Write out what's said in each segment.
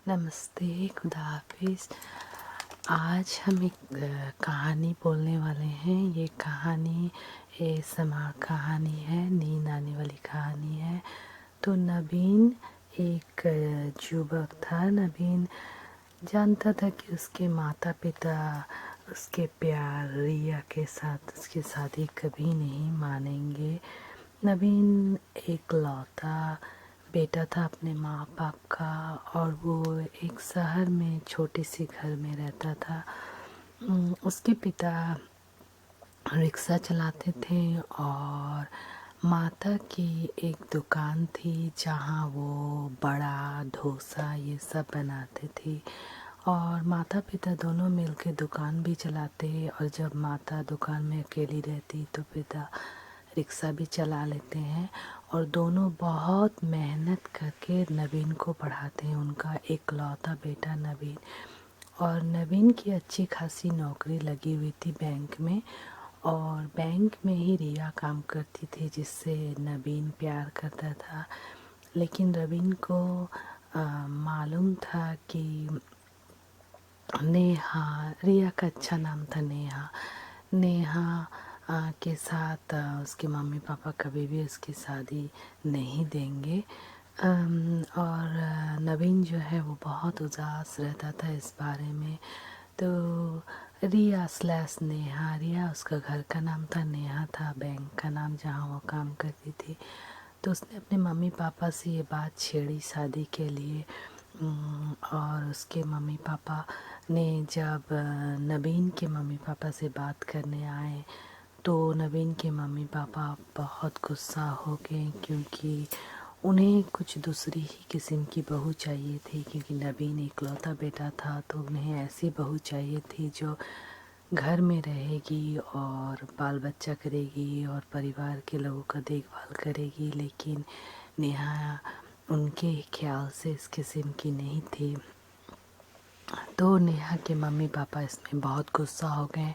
नमस्ते, खुदा हाफिज़। आज हम एक कहानी बोलने वाले हैं। ये कहानी समार कहानी है, नींद आने वाली कहानी है। तो नवीन एक युवक था। नवीन जानता था कि उसके माता पिता उसके प्यार रिया के साथ उसकी शादी कभी नहीं मानेंगे। नवीन एक लौता बेटा था अपने माँ बाप का, और वो एक शहर में छोटे से घर में रहता था। उसके पिता रिक्शा चलाते थे और माता की एक दुकान थी जहाँ वो बड़ा डोसा ये सब बनाते थे। और माता पिता दोनों मिलकर दुकान भी चलाते, और जब माता दुकान में अकेली रहती तो पिता रिक्शा भी चला लेते हैं। और दोनों बहुत मेहनत करके नवीन को पढ़ाते हैं, उनका एकलौता बेटा नवीन। और नवीन की अच्छी खासी नौकरी लगी हुई थी बैंक में, और बैंक में ही रिया काम करती थी जिससे नवीन प्यार करता था। लेकिन नवीन को मालूम था कि नेहा, रिया का अच्छा नाम था नेहा, नेहा के साथ उसके मम्मी पापा कभी भी उसकी शादी नहीं देंगे। और नवीन जो है वो बहुत उदास रहता था इस बारे में। तो रिया स्लैश नेहा, रिया उसका घर का नाम था, नेहा था बैंक का नाम जहाँ वो काम करती थी। तो उसने अपने मम्मी पापा से ये बात छेड़ी शादी के लिए। और उसके मम्मी पापा ने जब नवीन के मम्मी पापा से बात करने आए तो नवीन के मम्मी पापा बहुत गुस्सा हो गए, क्योंकि उन्हें कुछ दूसरी ही किस्म की बहू चाहिए थी। क्योंकि नवीन इकलौता बेटा था तो उन्हें ऐसी बहू चाहिए थी जो घर में रहेगी और बाल बच्चा करेगी और परिवार के लोगों का देखभाल करेगी। लेकिन नेहा उनके ख्याल से इस किस्म की नहीं थी। तो नेहा के मम्मी पापा इसमें बहुत गुस्सा हो गए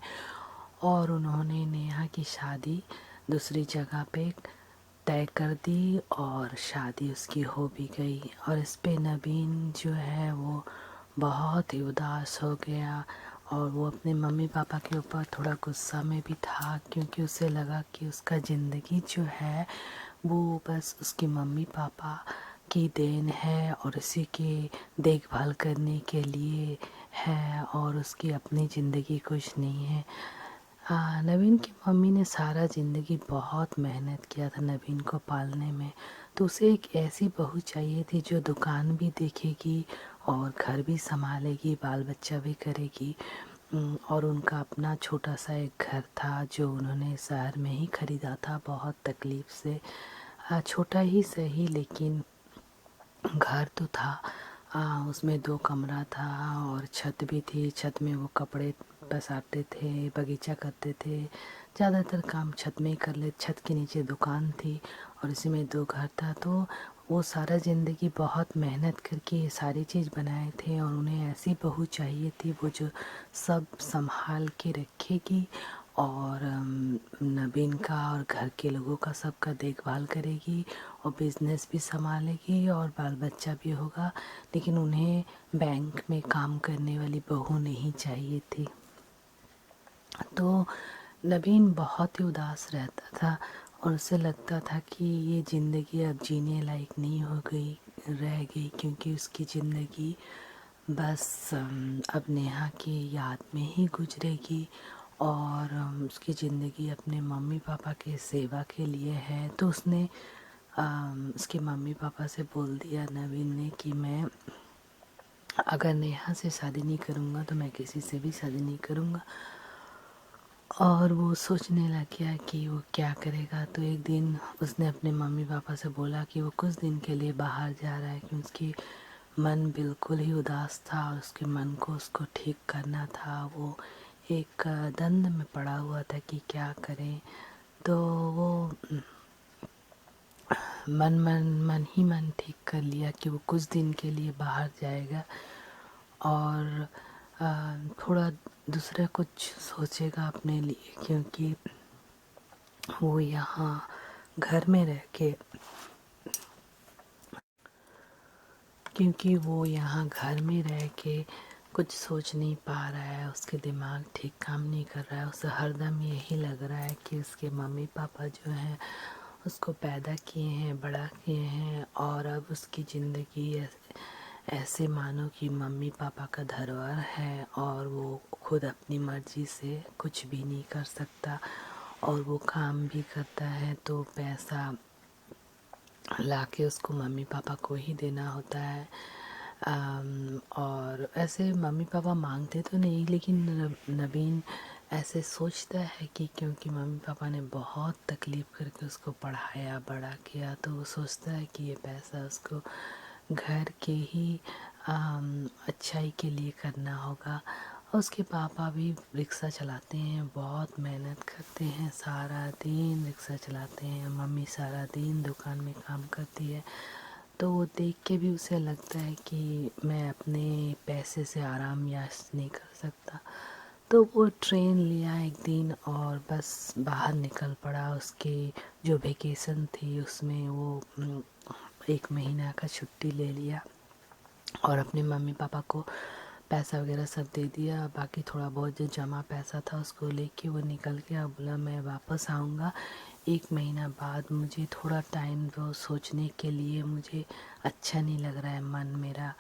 और उन्होंने नेहा की शादी दूसरी जगह पे तय कर दी, और शादी उसकी हो भी गई। और इस पे नवीन जो है वो बहुत ही उदास हो गया, और वो अपने मम्मी पापा के ऊपर थोड़ा गुस्सा में भी था, क्योंकि उसे लगा कि उसका ज़िंदगी जो है वो बस उसके मम्मी पापा की देन है और उसी की देखभाल करने के लिए है, और उसकी अपनी ज़िंदगी कुछ नहीं है। नवीन की मम्मी ने सारा ज़िंदगी बहुत मेहनत किया था नवीन को पालने में। तो उसे एक ऐसी बहू चाहिए थी जो दुकान भी देखेगी और घर भी संभालेगी, बाल बच्चा भी करेगी। और उनका अपना छोटा सा एक घर था जो उन्होंने शहर में ही ख़रीदा था बहुत तकलीफ़ से। छोटा ही सही लेकिन घर तो था। उसमें 2 कमरा था और छत भी थी। छत में वो कपड़े पसारते थे, बगीचा करते थे, ज़्यादातर काम छत में ही कर ले। छत के नीचे दुकान थी और इसी में 2 घर था। तो वो सारा ज़िंदगी बहुत मेहनत करके ये सारी चीज़ बनाए थे, और उन्हें ऐसी बहू चाहिए थी वो जो सब संभाल के रखेगी और नवीन का और घर के लोगों का सबका देखभाल करेगी और बिज़नेस भी संभालेगी और बाल बच्चा भी होगा। लेकिन उन्हें बैंक में काम करने वाली बहू नहीं चाहिए थी। तो नवीन बहुत ही उदास रहता था और उसे लगता था कि ये ज़िंदगी अब जीने लायक नहीं हो गई रह गई, क्योंकि उसकी ज़िंदगी बस अब नेहा की याद में ही गुजरेगी, और उसकी ज़िंदगी अपने मम्मी पापा के सेवा के लिए है। तो उसने उसके मम्मी पापा से बोल दिया नवीन ने कि मैं अगर नेहा से शादी नहीं करूँगा तो मैं किसी से भी शादी नहीं करूँगा। और वो सोचने लग गया कि वो क्या करेगा। तो एक दिन उसने अपने मम्मी पापा से बोला कि वो कुछ दिन के लिए बाहर जा रहा है, क्योंकि उसकी मन बिल्कुल ही उदास था और उसके मन को उसको ठीक करना था। वो एक द्वंद में पड़ा हुआ था कि क्या करें। तो वो मन ठीक कर लिया कि वो कुछ दिन के लिए बाहर जाएगा और थोड़ा दूसरा कुछ सोचेगा अपने लिए, क्योंकि वो यहाँ घर में रह के क्योंकि वो यहाँ घर में रह के कुछ सोच नहीं पा रहा है, उसके दिमाग ठीक काम नहीं कर रहा है। उसे हरदम यही लग रहा है कि उसके मम्मी पापा जो हैं उसको पैदा किए हैं, बड़ा किए हैं, और अब उसकी ज़िंदगी ऐसे मानो कि मम्मी पापा का धरोहर है और वो खुद अपनी मर्ज़ी से कुछ भी नहीं कर सकता। और वो काम भी करता है तो पैसा लाके उसको मम्मी पापा को ही देना होता है। और ऐसे मम्मी पापा मांगते तो नहीं, लेकिन नवीन ऐसे सोचता है कि क्योंकि मम्मी पापा ने बहुत तकलीफ़ करके उसको पढ़ाया बड़ा किया, तो वो सोचता है कि ये पैसा उसको घर के ही अच्छाई के लिए करना होगा। और उसके पापा भी रिक्शा चलाते हैं, बहुत मेहनत करते हैं, सारा दिन रिक्शा चलाते हैं। मम्मी सारा दिन दुकान में काम करती है, तो वो देख के भी उसे लगता है कि मैं अपने पैसे से आराम याश नहीं कर सकता। तो वो ट्रेन लिया एक दिन और बस बाहर निकल पड़ा। उसके जो वेकेशन थी उसमें वो 1 महीना का छुट्टी ले लिया और अपने मम्मी पापा को पैसा वगैरह सब दे दिया। बाकी थोड़ा बहुत जो जमा पैसा था उसको लेके वो निकल गया। बोला मैं वापस आऊँगा 1 महीना बाद, मुझे थोड़ा टाइम दो सोचने के लिए, मुझे अच्छा नहीं लग रहा है मन मेरा।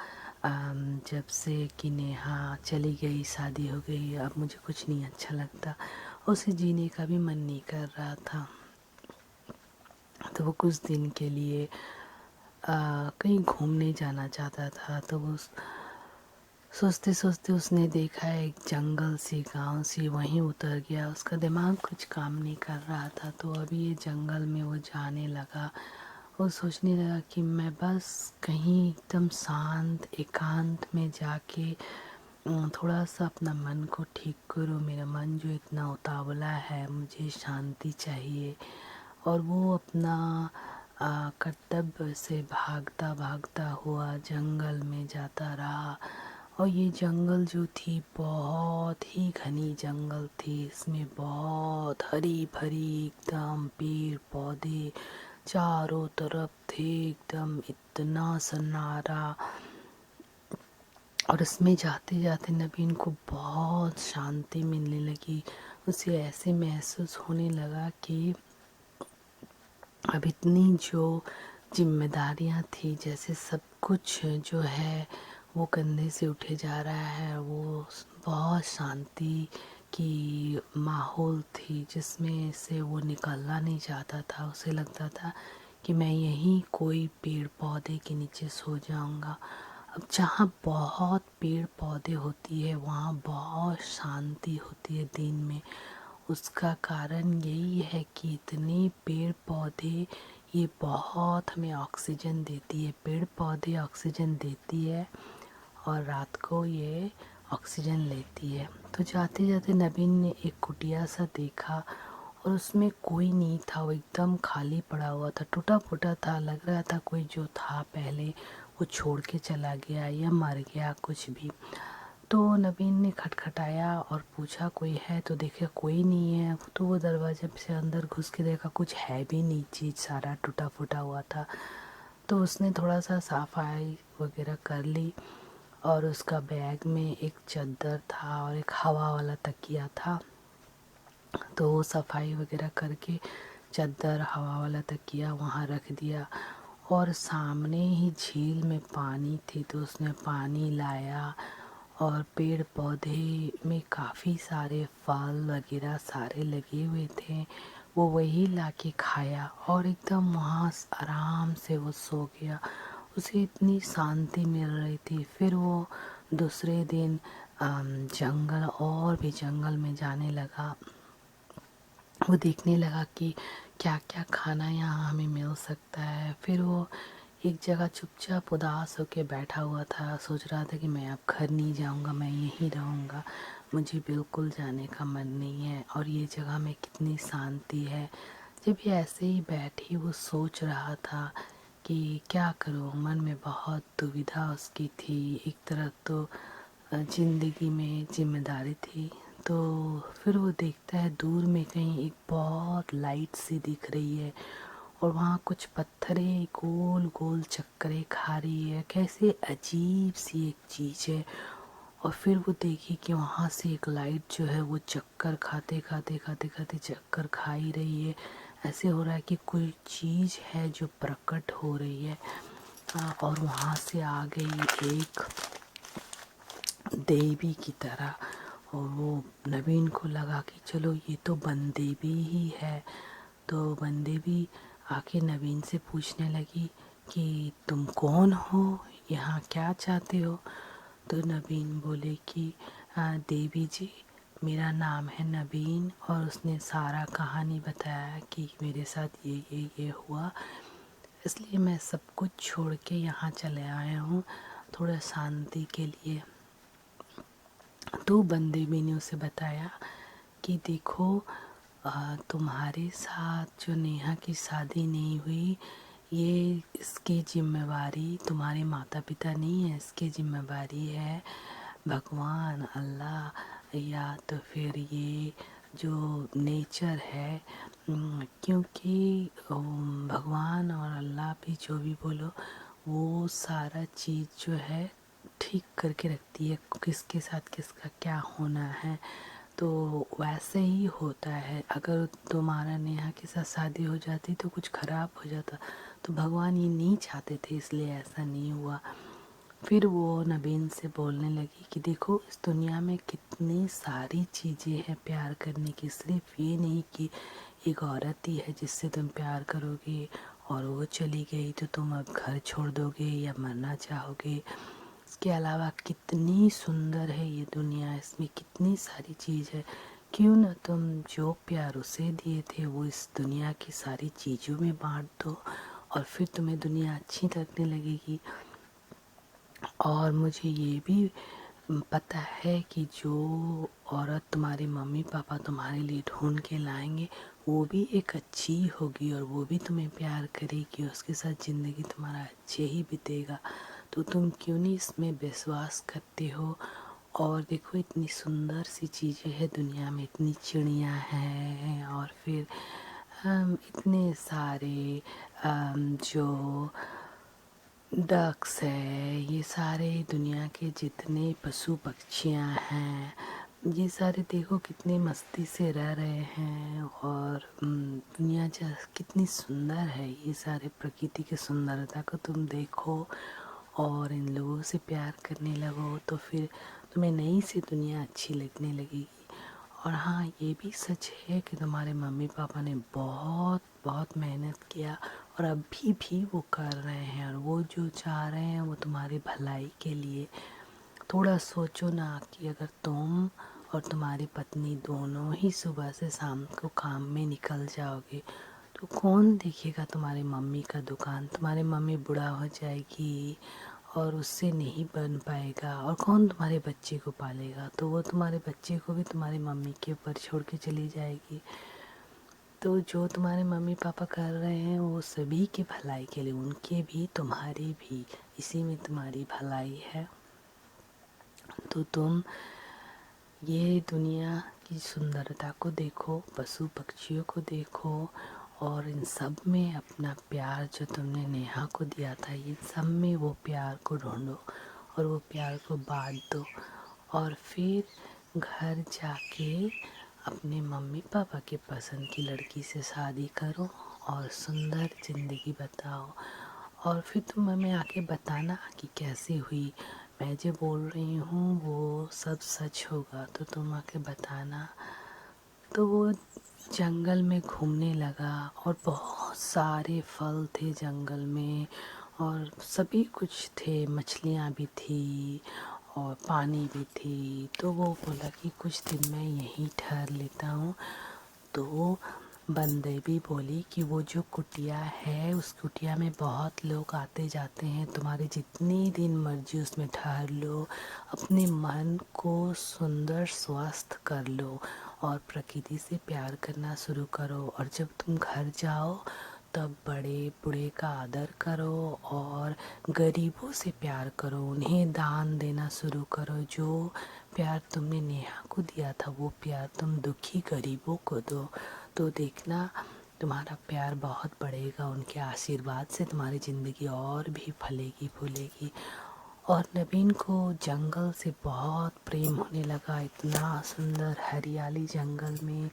जब से कि नेहा चली गई, शादी हो गई, अब मुझे कुछ नहीं अच्छा लगता। उसे जीने का भी मन नहीं कर रहा था। तो वो कुछ दिन के लिए कहीं घूमने जाना चाहता था। तो वो सोचते सोचते उसने देखा एक जंगल सी गांव सी, वहीं उतर गया। उसका दिमाग कुछ काम नहीं कर रहा था, तो अभी ये जंगल में वो जाने लगा। वो सोचने लगा कि मैं बस कहीं एकदम शांत एकांत में जाके थोड़ा सा अपना मन को ठीक करूँ। मेरा मन जो इतना उतावला है, मुझे शांति चाहिए। और वो अपना कर्तव्य से भागता भागता हुआ जंगल में जाता रहा। और ये जंगल जो थी बहुत ही घनी जंगल थी, इसमें बहुत हरी भरी एकदम पेड़ पौधे चारों तरफ थे, एकदम इतना सन्नाटा। और इसमें जाते जाते नवीन को बहुत शांति मिलने लगी। उसे ऐसे महसूस होने लगा कि अब इतनी जो जिम्मेदारियां थी, जैसे सब कुछ जो है वो कंधे से उठे जा रहा है। वो बहुत शांति की माहौल थी जिसमें से वो निकलना नहीं चाहता था। उसे लगता था कि मैं यहीं कोई पेड़ पौधे के नीचे सो जाऊंगा। अब जहाँ बहुत पेड़ पौधे होती है वहाँ बहुत शांति होती है दिन में। उसका कारण यही है कि इतने पेड़ पौधे ये बहुत हमें ऑक्सीजन देती है। पेड़ पौधे ऑक्सीजन देती है और रात को ये ऑक्सीजन लेती है। तो जाते जाते नवीन ने एक कुटिया सा देखा और उसमें कोई नहीं था। वो एकदम खाली पड़ा हुआ था, टूटा फूटा था। लग रहा था कोई जो था पहले वो छोड़ के चला गया या मर गया कुछ भी। तो नवीन ने खटखटाया और पूछा कोई है, तो देखा कोई नहीं है। तो वो दरवाजे से अंदर घुस के देखा कुछ है भी नहीं, चीज़ सारा टूटा फूटा हुआ था। तो उसने थोड़ा सा सफाई वगैरह कर ली और उसका बैग में एक चादर था और एक हवा वाला तकिया था। तो वो सफाई वगैरह करके चादर हवा वाला तकिया वहाँ रख दिया। और सामने ही झील में पानी थी, तो उसने पानी लाया और पेड़ पौधे में काफ़ी सारे फल वगैरह सारे लगे हुए थे। वो वही लाके खाया और एकदम वहाँ आराम से वो सो गया। उसे इतनी शांति मिल रही थी। फिर वो दूसरे दिन जंगल और भी जंगल में जाने लगा। वो देखने लगा कि क्या क्या खाना यहाँ हमें मिल सकता है। फिर वो एक जगह चुपचाप उदास होकर बैठा हुआ था, सोच रहा था कि मैं अब घर नहीं जाऊँगा, मैं यहीं रहूँगा, मुझे बिल्कुल जाने का मन नहीं है और ये जगह में कितनी शांति है। जब ये ऐसे ही बैठी वो सोच रहा था कि क्या करूँ, मन में बहुत दुविधा उसकी थी। एक तरफ तो ज़िंदगी में जिम्मेदारी थी, तो फिर वो देखता है दूर में कहीं एक बहुत लाइट सी दिख रही है और वहाँ कुछ पत्थरें गोल गोल चक्करें खा रही है, कैसे अजीब सी एक चीज़ है। और फिर वो देखी कि वहाँ से एक लाइट जो है वो चक्कर खाते खाते खाते खाते चक्कर खा ही रही है। ऐसे हो रहा है कि कोई चीज़ है जो प्रकट हो रही है। और वहाँ से आ गई एक देवी की तरह। और वो नवीन को लगा कि चलो ये तो बनदेवी ही है। तो बनदेवी आके नवीन से पूछने लगी कि तुम कौन हो, यहाँ क्या चाहते हो। तो नवीन बोले कि देवी जी, मेरा नाम है नवीन, और उसने सारा कहानी बताया कि मेरे साथ ये हुआ, इसलिए मैं सब कुछ छोड़ के यहाँ चले आया हूँ थोड़ा शांति के लिए। तो बनदेवी ने उसे बताया कि देखो, तुम्हारे साथ जो नेहा की शादी नहीं हुई, ये इसकी जिम्मेवारी तुम्हारे माता पिता नहीं है, इसकी जिम्मेवारी है भगवान, अल्लाह, या तो फिर ये जो नेचर है। क्योंकि भगवान और अल्लाह भी जो भी बोलो, वो सारा चीज़ जो है ठीक करके रखती है, किसके साथ किसका क्या होना है। तो वैसे ही होता है, अगर तुम्हारा नेहा के साथ शादी हो जाती तो कुछ ख़राब हो जाता, तो भगवान ये नहीं चाहते थे, इसलिए ऐसा नहीं हुआ। फिर वो नवीन से बोलने लगी कि देखो, इस दुनिया में कितनी सारी चीज़ें हैं प्यार करने की, सिर्फ ये नहीं कि एक औरत ही है जिससे तुम प्यार करोगे और वो चली गई तो तुम अब घर छोड़ दोगे या मरना चाहोगे। इसके अलावा कितनी सुंदर है ये दुनिया, इसमें कितनी सारी चीज़ है। क्यों ना तुम जो प्यार उसे दिए थे वो इस दुनिया की सारी चीज़ों में बांट दो, और फिर तुम्हें दुनिया अच्छी लगने लगेगी। और मुझे ये भी पता है कि जो औरत तुम्हारे मम्मी पापा तुम्हारे लिए ढूंढ के लाएंगे वो भी एक अच्छी होगी, और वो भी तुम्हें प्यार करेगी, उसके साथ ज़िंदगी तुम्हारा अच्छे ही बीतेगा। तो तुम क्यों नहीं इसमें विश्वास करते हो। और देखो, इतनी सुंदर सी चीज़ें हैं दुनिया में, इतनी चिड़िया हैं, और फिर इतने सारे जो डक्स है, ये सारे दुनिया के जितने पशु पक्षियाँ हैं, ये सारे देखो कितने मस्ती से रह रहे हैं। और दुनिया कितनी सुंदर है, ये सारे प्रकृति की सुंदरता को तुम देखो और इन लोगों से प्यार करने लगो, तो फिर तुम्हें नई सी दुनिया अच्छी लगने लगेगी। और हाँ, ये भी सच है कि तुम्हारे मम्मी पापा ने बहुत बहुत मेहनत किया, और अभी भी वो कर रहे हैं, और वो जो चाह रहे हैं वो तुम्हारी भलाई के लिए। थोड़ा सोचो ना कि अगर तुम और तुम्हारी पत्नी दोनों ही सुबह से शाम को काम में निकल जाओगे तो कौन देखेगा तुम्हारी मम्मी का दुकान। तुम्हारी मम्मी बूढ़ा हो जाएगी और उससे नहीं बन पाएगा, और कौन तुम्हारे बच्चे को पालेगा। तो वो तुम्हारे बच्चे को भी तुम्हारी मम्मी के ऊपर छोड़ के चली जाएगी। तो जो तुम्हारे मम्मी पापा कर रहे हैं वो सभी की भलाई के लिए, उनके भी तुम्हारी भी, इसी में तुम्हारी भलाई है। तो तुम ये दुनिया की सुंदरता को देखो, पशु पक्षियों को देखो, और इन सब में अपना प्यार जो तुमने नेहा को दिया था, इन सब में वो प्यार को ढूंढो और वो प्यार को बांट दो। और फिर घर जाके अपने मम्मी पापा के पसंद की लड़की से शादी करो और सुंदर ज़िंदगी बताओ। और फिर तुम हमें आके बताना कि कैसी हुई। मैं जो बोल रही हूँ वो सब सच होगा तो तुम आके बताना। तो वो जंगल में घूमने लगा और बहुत सारे फल थे जंगल में, और सभी कुछ थे, मछलियाँ भी थी और पानी भी थी। तो वो बोला कि कुछ दिन मैं यहीं ठहर लेता हूँ। तो बनदेवी बोली कि वो जो कुटिया है उस कुटिया में बहुत लोग आते जाते हैं, तुम्हारे जितनी दिन मर्जी उसमें ठहर लो, अपने मन को सुंदर स्वस्थ कर लो और प्रकृति से प्यार करना शुरू करो। और जब तुम घर जाओ तब बड़े बूढ़े का आदर करो और गरीबों से प्यार करो, उन्हें दान देना शुरू करो। जो प्यार तुमने नेहा को दिया था वो प्यार तुम दुखी गरीबों को दो। तो देखना तुम्हारा प्यार बहुत बढ़ेगा, उनके आशीर्वाद से तुम्हारी ज़िंदगी और भी फलेगी फूलेगी। और नवीन को जंगल से बहुत प्रेम होने लगा। इतना सुंदर हरियाली जंगल में,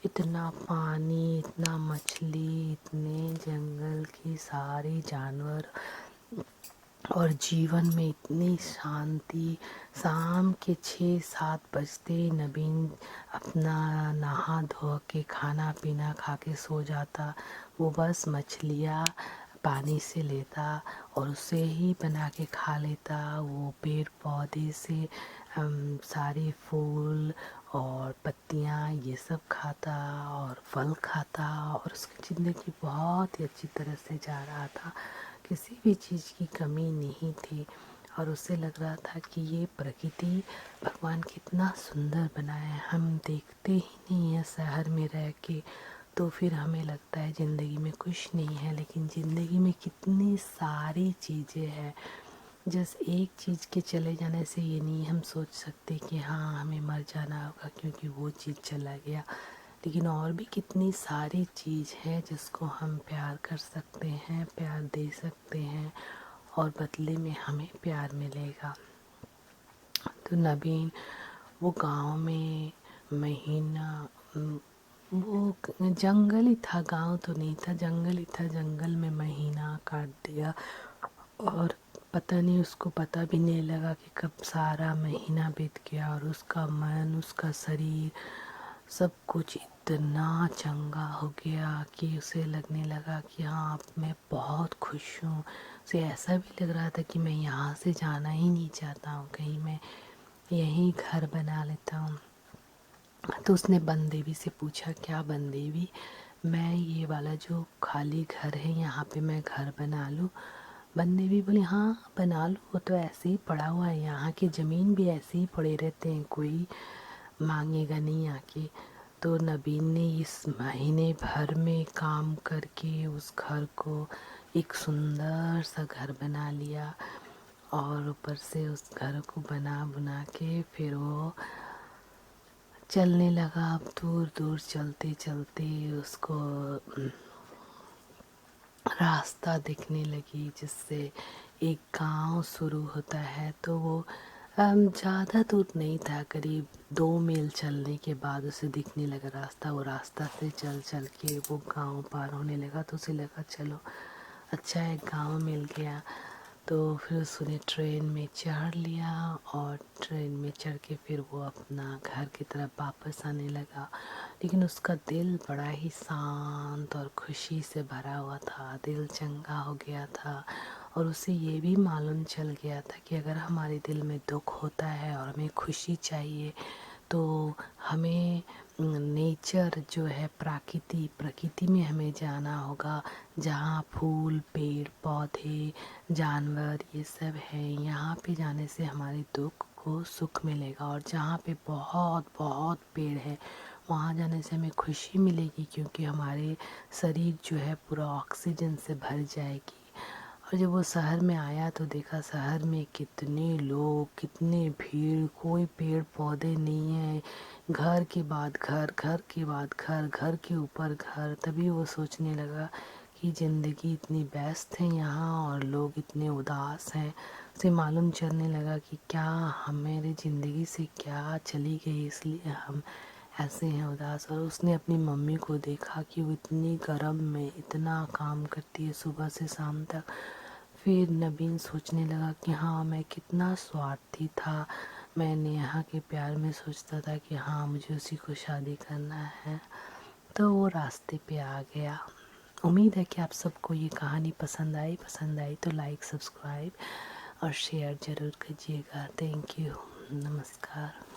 इतना पानी, इतना मछली, इतने जंगल के सारे जानवर और जीवन में इतनी शांति। शाम के 6-7 बजते नवीन अपना नहा धो के खाना पीना खा के सो जाता। वो बस मछलियाँ पानी से लेता और उसे ही बना के खा लेता। वो पेड़ पौधे से सारे फूल और पत्तियाँ ये सब खाता और फल खाता, और उसकी ज़िंदगी बहुत ही अच्छी तरह से जा रहा था। किसी भी चीज़ की कमी नहीं थी और उसे लग रहा था कि ये प्रकृति भगवान कितना सुंदर बनाया है। हम देखते ही नहीं है शहर में रह के, तो फिर हमें लगता है ज़िंदगी में कुछ नहीं है, लेकिन ज़िंदगी में कितनी सारी चीज़ें हैं। जस्ट एक चीज़ के चले जाने से ये नहीं हम सोच सकते कि हाँ हमें मर जाना होगा क्योंकि वो चीज़ चला गया, लेकिन और भी कितनी सारी चीज़ है जिसको हम प्यार कर सकते हैं, प्यार दे सकते हैं और बदले में हमें प्यार मिलेगा। तो नवीन वो गांव में महीना, वो जंगल ही था, गांव तो नहीं था, जंगल ही था। जंगल में महीना काट दिया और पता नहीं, उसको पता भी नहीं लगा कि कब सारा महीना बीत गया। और उसका मन, उसका शरीर, सब कुछ इतना चंगा हो गया कि उसे लगने लगा कि हाँ अब मैं बहुत खुश हूँ। उसे ऐसा भी लग रहा था कि मैं यहाँ से जाना ही नहीं चाहता हूँ, कहीं मैं यहीं घर बना लेता हूँ। तो उसने बनदेवी से पूछा, क्या बनदेवी, मैं ये वाला जो खाली घर है यहाँ पे मैं घर बना लूँ? बनदेवी बोली, हाँ बना लो, वो तो ऐसे ही पड़ा हुआ है, यहाँ की ज़मीन भी ऐसे ही पड़े रहते हैं, कोई मांगेगा नहीं आके। तो नवीन ने इस महीने भर में काम करके उस घर को एक सुंदर सा घर बना लिया और ऊपर से उस घर को बना बुना के फिर वो चलने लगा। अब दूर दूर चलते चलते उसको रास्ता दिखने लगी जिससे एक गांव शुरू होता है। तो वो ज़्यादा दूर नहीं था, करीब 2 मील चलने के बाद उसे दिखने लगा रास्ता। वो रास्ता से चल चल के वो गांव पार होने लगा। तो उसे लगा चलो अच्छा एक गांव मिल गया। तो फिर उसने ट्रेन में चढ़ लिया और ट्रेन में चढ़ के फिर वो अपना घर की तरफ वापस आने लगा। लेकिन उसका दिल बड़ा ही शांत और खुशी से भरा हुआ था, दिल चंगा हो गया था। और उसे ये भी मालूम चल गया था कि अगर हमारे दिल में दुख होता है और हमें खुशी चाहिए तो हमें नेचर जो है, प्रकृति में हमें जाना होगा, जहाँ फूल पेड़ पौधे जानवर ये सब है। यहाँ पे जाने से हमारे दुख को सुख मिलेगा, और जहाँ पे बहुत बहुत पेड़ है वहाँ जाने से हमें खुशी मिलेगी, क्योंकि हमारे शरीर जो है पूरा ऑक्सीजन से भर जाएगी। और जब वो शहर में आया तो देखा शहर में कितने लोग, कितने भीड़, कोई पेड़ पौधे नहीं है, घर के बाद घर, घर के बाद घर, घर के ऊपर घर। तभी वो सोचने लगा कि ज़िंदगी इतनी व्यस्त है यहाँ और लोग इतने उदास हैं। उसे मालूम चलने लगा कि क्या हमारी ज़िंदगी से क्या चली गई, इसलिए हम ऐसे हैं उदास। और उसने अपनी मम्मी को देखा कि वो इतनी गर्म में इतना काम करती है सुबह से शाम तक। फिर नवीन सोचने लगा कि हाँ मैं कितना स्वार्थी था, मैं नेहा के प्यार में सोचता था कि हाँ मुझे उसी को शादी करना है। तो वो रास्ते पे आ गया। उम्मीद है कि आप सबको ये कहानी पसंद आई तो लाइक सब्सक्राइब और शेयर ज़रूर कीजिएगा। थैंक यू, नमस्कार।